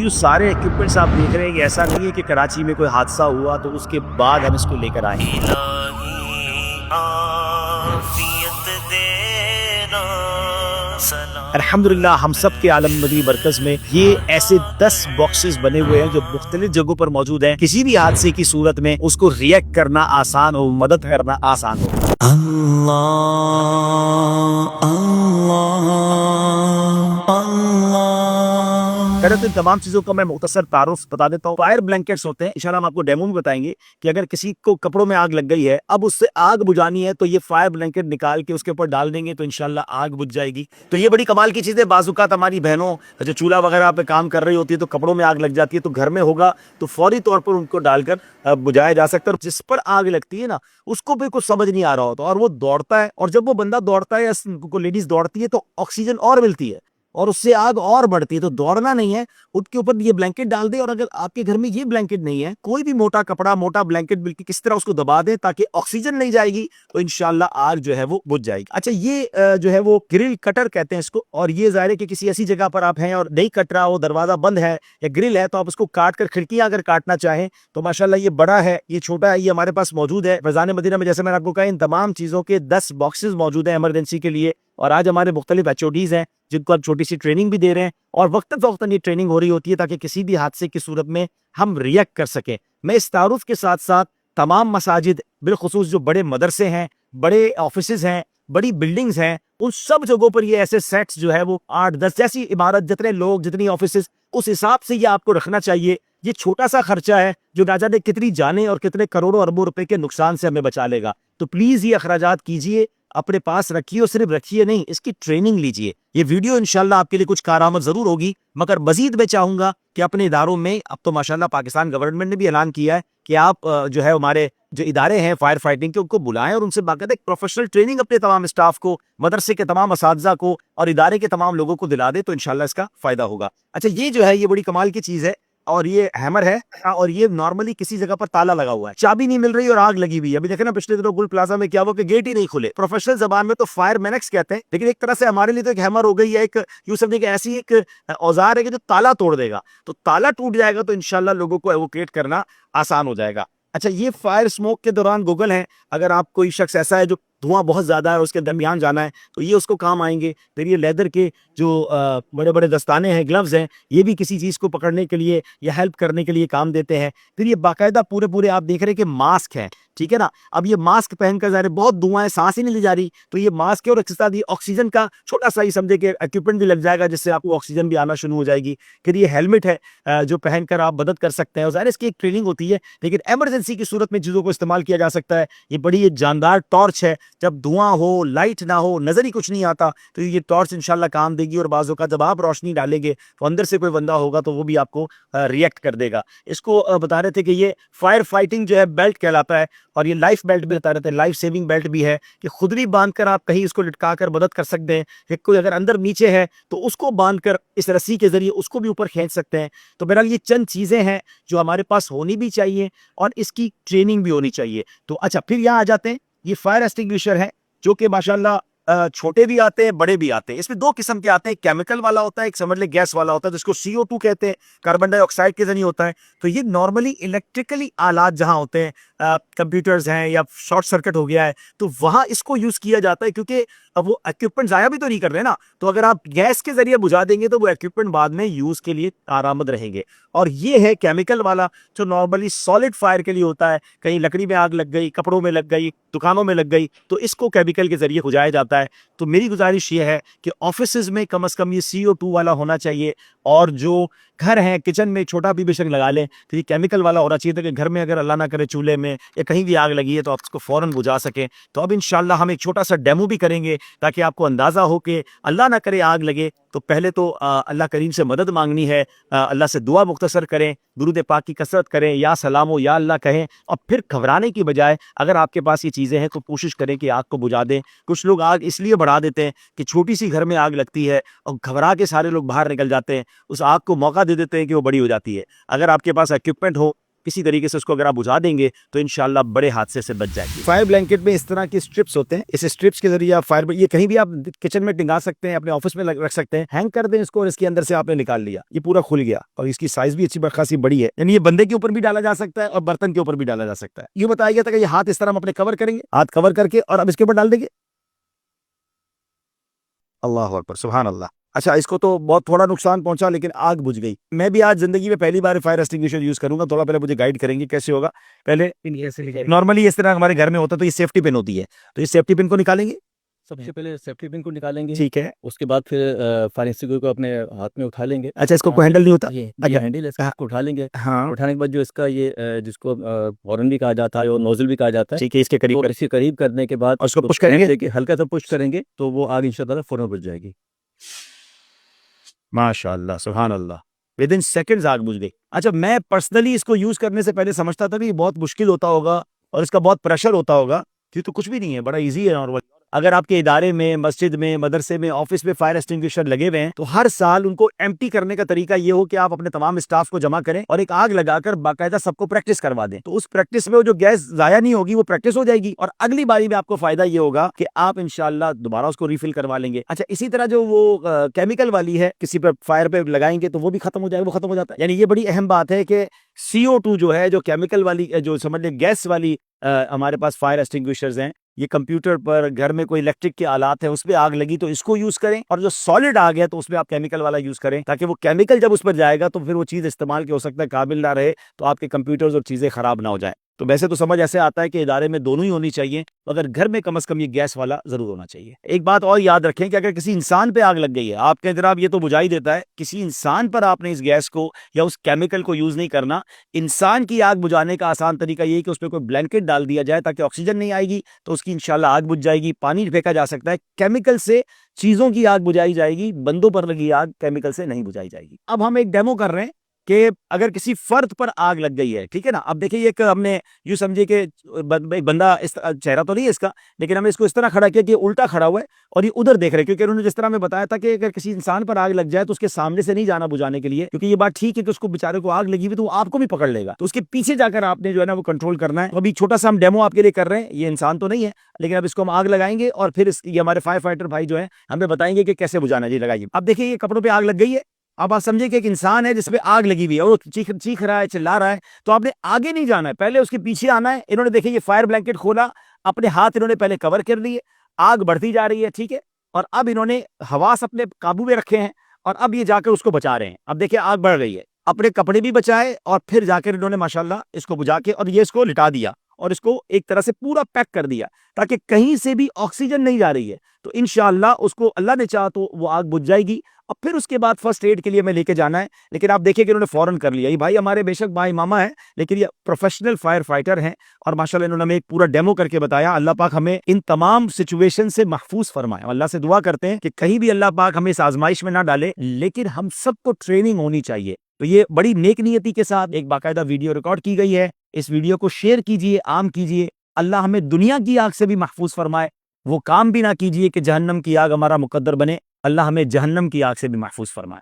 ये जो सारे इक्विपमेंट्स आप देख रहे हैं, ये ऐसा नहीं है कि कराची में कोई हादसा हुआ तो उसके बाद हम इसको लेकर आए। अल्हम्दुलिल्लाह हम सब के आलम मदनी मरकज में ये ऐसे 10 बॉक्सेस बने हुए हैं जो मुख्तलिफ जगहों पर मौजूद हैं। किसी भी हादसे की सूरत में उसको रिएक्ट करना आसान हो, मदद करना आसान हो। अल्लाह अल्लाह तो तमाम चीजों का मैं मुख्तसर तारुफ बता देता हूँ। फायर ब्लैंकेट्स होते हैं, इंशाल्लाह हम आपको डेमो में बताएंगे कि अगर किसी को कपड़ों में आग लग गई है, अब उससे आग बुझानी है तो ये फायर ब्लैंकेट निकाल के उसके ऊपर डाल देंगे तो इंशाल्लाह आग बुझ जाएगी। तो ये बड़ी कमाल की चीज़ है। बाज़-औक़ात हमारी बहनों जो चूल्हा वगैरह पे काम कर रही होती है तो कपड़ों में आग लग जाती है, तो घर में होगा तो फौरी तौर पर उनको डालकर बुझाया जा सकता है। जिस पर आग लगती है ना, उसको भी कुछ समझ नहीं आ रहा होता और वो दौड़ता है, और जब वो बंदा दौड़ता है या लेडीज दौड़ती है तो ऑक्सीजन और मिलती है और उससे आग और बढ़ती है। तो दौड़ना नहीं है, उसके ऊपर ये ब्लैंकेट डाल दे, और अगर आपके घर में ये ब्लैंकेट नहीं है, कोई भी मोटा कपड़ा, मोटा ब्लैंकेट बिल्कुल किस तरह उसको दबा दें ताकि ऑक्सीजन नहीं जाएगी, तो इंशाल्लाह आग जो है वो बुझ जाएगी। अच्छा, ये जो है वो ग्रिल कटर कहते हैं इसको, और ये ज़ाहिर है कि किसी ऐसी जगह पर आप हैं और नहीं कट रहा हो, दरवाजा बंद है या ग्रिल है, तो आप उसको काट कर खिड़कियां अगर काटना चाहें तो माशाल्लाह ये बड़ा है, ये छोटा है, ये हमारे पास मौजूद है। फैज़ान मदीना में जैसे मैंने आपको कहा, इन तमाम चीज़ों के 10 बॉक्सेस मौजूद हैं इमरजेंसी के लिए। और आज हमारे मुख्तलिफ HODs हैं जिनको आप छोटी सी ट्रेनिंग भी दे रहे हैं, और वक्तन ये ट्रेनिंग हो रही होती है ताकि किसी भी हादसे की सूरत में हम रिएक्ट कर सकें। मैं इस तारुफ के साथ साथ तमाम मसाजिद, बिलखुसूस जो बड़े मदरसे हैं, बड़े ऑफिसेज हैं, बड़ी बिल्डिंग्स हैं, उन सब जगहों पर ये ऐसे सेट्स जो है वो 8-10 जैसी इमारत, जितने लोग, जितनी ऑफिसेज, उस हिसाब से ये आपको रखना चाहिए। ये छोटा सा खर्चा है जो ना जाने कितनी जाने और कितने करोड़ों अरबों रुपए के नुकसान से हमें बचा लेगा। तो प्लीज ये अखराजात कीजिए, अपने पास रखिए, और सिर्फ रखिए नहीं, इसकी ट्रेनिंग लीजिए। ये वीडियो इंशाल्लाह आपके लिए कुछ कारआमद जरूर होगी, मगर मजीद मैं चाहूंगा कि अपने इदारों में, अब तो माशाल्लाह पाकिस्तान गवर्नमेंट ने भी ऐलान किया है कि आप जो है हमारे जो इदारे हैं फायर फाइटिंग के, उनको बुलाएं और उनसे बाकायदा प्रोफेशनल ट्रेनिंग अपने तमाम स्टाफ को, मदरसे के तमाम असातिज़ा को और इदारे के तमाम लोगों को दिला दे, तो इंशाल्लाह इसका फायदा होगा। अच्छा, ये जो है ये बड़ी कमाल की चीज है, और ये हैमर है, और ये नॉर्मली किसी जगह पर ताला लगा हुआ है, चाबी नहीं मिल रही और आग लगी हुई है। अभी देखे ना पिछले दिनों गुल प्लाजा में क्या हुआ कि गेट ही नहीं खुले। प्रोफेशनल जबान में तो फायर मैनेक्स कहते हैं, लेकिन एक तरह से हमारे लिए तो एक हैमर हो गई है, एक यूं समझिए कि ऐसी एक औजार है कि जो ताला तोड़ देगा। तो ताला टूट जाएगा तो इंशाल्लाह लोगों को एवोकेट करना आसान हो जाएगा। अच्छा, ये फायर स्मोक के दौरान गूगल है, अगर आप कोई शख्स ऐसा है जो धुआं बहुत ज्यादा है, उसके दरमियान जाना है, तो ये उसको काम आएंगे। फिर ये लेदर के जो बड़े बड़े दस्ताने हैं, ग्लव्स हैं, ये भी किसी चीज को पकड़ने के लिए या हेल्प करने के लिए काम देते हैं। फिर ये बाकायदा पूरे पूरे आप देख रहे हैं कि मास्क है, ठीक है ना। अब ये मास्क पहनकर जा रहे, बहुत धुआं है, सांस ही नहीं ली जा रही, तो ये मास्क है, और इसके साथ ये ऑक्सीजन का छोटा सा ही समझे कि इक्विपमेंट भी लग जाएगा जिससे आपको ऑक्सीजन भी आना शुरू हो जाएगी। फिर ये हेलमेट है जो पहनकर आप मदद कर सकते हैं, और ज़ाहिर इसकी एक ट्रेनिंग होती है, लेकिन एमरजेंसी की सूरत में चीज़ों को इस्तेमाल किया जा सकता है। ये बड़ी जानदार टॉर्च है, जब धुआं हो, लाइट ना हो, नजर ही कुछ नहीं आता, तो ये टॉर्च इंशाल्लाह काम देगी। और बाज़ों का जब आप रोशनी डालेंगे तो अंदर से कोई बंदा होगा तो वो भी आपको रिएक्ट कर देगा। इसको बता रहे थे कि ये फायर फाइटिंग जो है बेल्ट कहलाता है, और ये लाइफ बेल्ट भी बता रहे थे, लाइफ सेविंग बेल्ट भी है कि खुदरी बांधकर आप कहीं इसको लटका कर मदद कर सकते हैं, कि कोई अगर अंदर नीचे है तो उसको बांधकर इस रस्सी के जरिए उसको भी ऊपर खींच सकते हैं। तो बहरहाल ये चंद चीजें हैं जो हमारे पास होनी भी चाहिए और इसकी ट्रेनिंग भी होनी चाहिए। तो अच्छा, फिर यहाँ आ जाते हैं, ये फायर एक्सटिंग्विशर है जो कि माशाल्लाह छोटे भी आते हैं, बड़े भी आते हैं। इसमें 2 किस्म के आते हैं, केमिकल वाला होता है, एक समझ ले गैस वाला होता है, जिसको CO2 कहते हैं, कार्बन डाइऑक्साइड के जरिए होता है। तो ये नॉर्मली इलेक्ट्रिकली आलात जहां होते हैं, कंप्यूटर्स हैं या शॉर्ट सर्किट हो गया है, तो वहां इसको यूज किया जाता है, क्योंकि अब वो इक्विपमेंट जाया भी तो नहीं कर रहे ना। तो अगर आप गैस के जरिए बुझा देंगे तो वो इक्विपमेंट बाद में यूज के लिए आरामद रहेंगे। और ये है केमिकल वाला जो नॉर्मली सॉलिड फायर के लिए होता है, कहीं लकड़ी में आग लग गई, कपड़ों में लग गई, दुकानों में लग गई, तो इसको केमिकल के जरिए बुझाया जाता है। तो मेरी गुजारिश ये है कि ऑफिसेज में कम से कम ये CO2 वाला होना चाहिए, और जो घर है, किचन में छोटा भी बेशक लगा लें तो ये केमिकल वाला होना चाहिए, ताकि घर में अगर अल्लाह ना करे चूल्हे में या कहीं भी आग लगी है तो आप उसको फौरन बुझा सकें। तो अब इंशाल्लाह हम एक छोटा सा डेमो भी करेंगे ताकि आपको अंदाजा हो कि अल्लाह ना करे आग लगे तो पहले तो अल्लाह करीम से मदद मांगनी है, अल्लाह से दुआ मुख्तसर करें, दुरूद पाक की कसरत करें, या सलामो या अल्लाह कहें, और फिर घबराने की बजाय अगर आपके पास ये चीज़ें हैं तो कोशिश करें कि आग को बुझा दें। कुछ लोग आग इसलिए बढ़ा देते हैं कि छोटी सी घर में आग लगती है और घबरा के सारे लोग बाहर निकल जाते हैं, उस आग को मौका दे देते हैं कि वो बड़ी हो जाती है। अगर आपके पास इक्विपमेंट हो किसी तरीके से उसको अगर आप बुझा देंगे तो इंशाल्लाह बड़े हादसे से बच जाएगी। फायर ब्लैंकेट में इस तरह की स्ट्रिप्स होते हैं, इस स्ट्रिप्स के जरिए आप फायर, ये कहीं भी आप किचन में टिंगा सकते हैं, अपने ऑफिस में रख सकते हैं, हैंग कर दें इसको और इसके अंदर से आपने निकाल लिया, ये पूरा खुल गया और इसकी साइज भी अच्छी खासी बड़ी है, यानी ये बंदे के ऊपर भी डाला जा सकता है और बर्तन के ऊपर भी डाला जा सकता है। ये बताया गया था कि ये हाथ इस तरह हम अपने कवर करेंगे, हाथ कवर करके और अब इसके ऊपर डाल देंगे। अल्लाह अकबर, सुभान अल्लाह। अच्छा, इसको तो बहुत थोड़ा नुकसान पहुंचा लेकिन आग बुझ गई। मैं भी आज जिंदगी में पहली बार फायर एक्सटिंग्विशर यूज करूंगा, थोड़ा पहले मुझे गाइड करेंगे कैसे होगा। पहले नॉर्मली इस तरह हमारे घर में होता है तो ये सेफ्टी पिन होती है, तो ये सेफ्टी पिन को निकालेंगे, सबसे पहले सेफ्टी पिन को निकालेंगे, ठीक है। उसके बाद फिर फायर एक्सटिंग्विशर को अपने हाथ में उठा लेंगे। अच्छा, इसको कोई हैंडल नहीं होता? ये अच्छा, हैंडल है, इसको उठा लेंगे। हाँ, उठाने के बाद जो इसका ये जिसको हॉर्न भी कहा जाता है और नोजल भी कहा जाता है, ठीक है, इसके करीब तो इसके करीब करने के बाद और इसको पुश करेंगे, कि हल्का सा पुश करेंगे तो वो आग इंशाल्लाह फौरन बुझ जाएगी। माशाअल्लाह, सुभान अल्लाह, विद इन सेकंड्स आग बुझ गई। अच्छा, मैं पर्सनली इसको यूज करने से पहले समझता था कि ये बहुत मुश्किल होता होगा और इसका बहुत प्रेशर होता होगा, ये तो कुछ भी नहीं है, बड़ा इजी है नॉर्मल। अगर आपके इदारे में, मस्जिद में, मदरसे में, ऑफिस में फायर एक्सटिंग्विशर लगे हुए हैं तो हर साल उनको एम्प्टी करने का तरीका ये हो कि आप अपने तमाम स्टाफ को जमा करें और एक आग लगाकर बाकायदा सबको प्रैक्टिस करवा दें, तो उस प्रैक्टिस में वो जो गैस जाया नहीं होगी वो प्रैक्टिस हो जाएगी और अगली बारी में आपको फायदा ये होगा कि आप इंशाल्लाह दोबारा उसको रिफिल करवा लेंगे। अच्छा, इसी तरह जो वो केमिकल वाली है, किसी पर फायर पे लगाएंगे तो वो भी खत्म हो जाएगा, वो खत्म हो जाता है। यानी ये बड़ी अहम बात है कि CO2 जो है, जो केमिकल वाली, जो समझ लें गैस वाली हमारे पास फायर एक्सटिंग्विशर्स हैं, ये कंप्यूटर पर, घर में कोई इलेक्ट्रिक के आलात है उस पर आग लगी तो इसको यूज करें, और जो सॉलिड आग है तो उसमें आप केमिकल वाला यूज करें, ताकि वो केमिकल जब उस पर जाएगा तो फिर वो चीज इस्तेमाल के हो सकता है काबिल ना रहे, तो आपके कंप्यूटर्स और चीजें खराब ना हो जाए। तो वैसे तो समझ ऐसे आता है कि इदारे में दोनों ही होनी चाहिए, अगर घर में कम से कम ये गैस वाला जरूर होना चाहिए। एक बात और याद रखें कि अगर किसी इंसान पे आग लग गई है, आप कहें जनाब ये तो बुझा ही देता है, किसी इंसान पर आपने इस गैस को या उस केमिकल को यूज नहीं करना। इंसान की आग बुझाने का आसान तरीका ये है कि उस पर कोई ब्लैंकेट डाल दिया जाए ताकि ऑक्सीजन नहीं आएगी तो उसकी इंशाल्लाह आग बुझ जाएगी। पानी फेंका जा सकता है, केमिकल से चीजों की आग बुझाई जाएगी, बंदों पर लगी आग केमिकल से नहीं बुझाई जाएगी। अब हम एक डेमो कर रहे हैं कि अगर किसी फर्द पर आग लग गई है, ठीक है ना। अब देखिए, एक हमने यूं समझिए कि एक बंदा, इस चेहरा तो नहीं है इसका, लेकिन हमने इसको इस तरह खड़ा किया कि उल्टा खड़ा हुआ है और ये उधर देख रहे हैं, क्योंकि उन्होंने जिस तरह में बताया था कि अगर किसी इंसान पर आग लग जाए तो उसके सामने से नहीं जाना बुझाने के लिए, क्योंकि ये बात ठीक है कि उसको बेचारे को आग लगी हुई तो वो आपको भी पकड़ लेगा, तो उसके पीछे जाकर आपने जो है ना वो कंट्रोल करना है। तो अभी छोटा सा हम डेमो आपके लिए कर रहे हैं, ये इंसान तो नहीं है लेकिन अब इसको हम आग लगाएंगे और फिर ये हमारे फायर फाइटर भाई जो है हमें बताएंगे कि कैसे बुझाना है। जी लगाइए। अब देखिए, ये कपड़ों पर आग लग गई है। अब आप समझिए कि एक इंसान है जिसपे आग लगी हुई है, वो चीख रहा है, चिल्ला रहा है, तो आपने आगे नहीं जाना है, पहले उसके पीछे आना है। इन्होंने देखिए ये फायर ब्लैंकेट खोला, अपने हाथ इन्होंने पहले कवर कर लिए, आग बढ़ती जा रही है, ठीक है, और अब इन्होंने हवास अपने काबू में रखे हैं और अब ये जाकर उसको बचा रहे हैं। अब देखिए आग बढ़ रही है, अपने कपड़े भी बचाए और फिर जाकर इन्होंने माशाल्लाह इसको बुझा के और ये इसको लिटा दिया और इसको एक तरह से पूरा पैक कर दिया ताकि कहीं से भी ऑक्सीजन नहीं जा रही है। तो इंशाल्लाह उसको अल्लाह ने चाहा तो वो आग बुझ जाएगी और फिर उसके बाद फर्स्ट एड के लिए मैं लेके जाना है। लेकिन आप देखिए कि उन्होंने फौरन कर लिया। ये भाई हमारे बेशक भाई मामा है लेकिन ये प्रोफेशनल फायर फाइटर हैं और माशाल्लाह इन्होंने हमें एक पूरा डेमो करके बताया। अल्लाह पाक हमें इन तमाम सिचुएशन से महफूज फरमाए। अल्लाह से दुआ करते हैं कि कहीं भी अल्लाह पाक हमें इस आजमाइश में ना डाले, लेकिन हम सबको ट्रेनिंग होनी चाहिए। तो ये बड़ी नेक नियति के साथ एक बाकायदा वीडियो रिकॉर्ड की गई है। इस वीडियो को शेयर कीजिए, आम कीजिए। अल्लाह हमें दुनिया की आग से भी महफूज फरमाए। वो काम भी ना कीजिए कि जहन्नम की आग हमारा मुकद्दर बने। अल्लाह हमें जहन्नम की आग से भी महफूज फरमाए।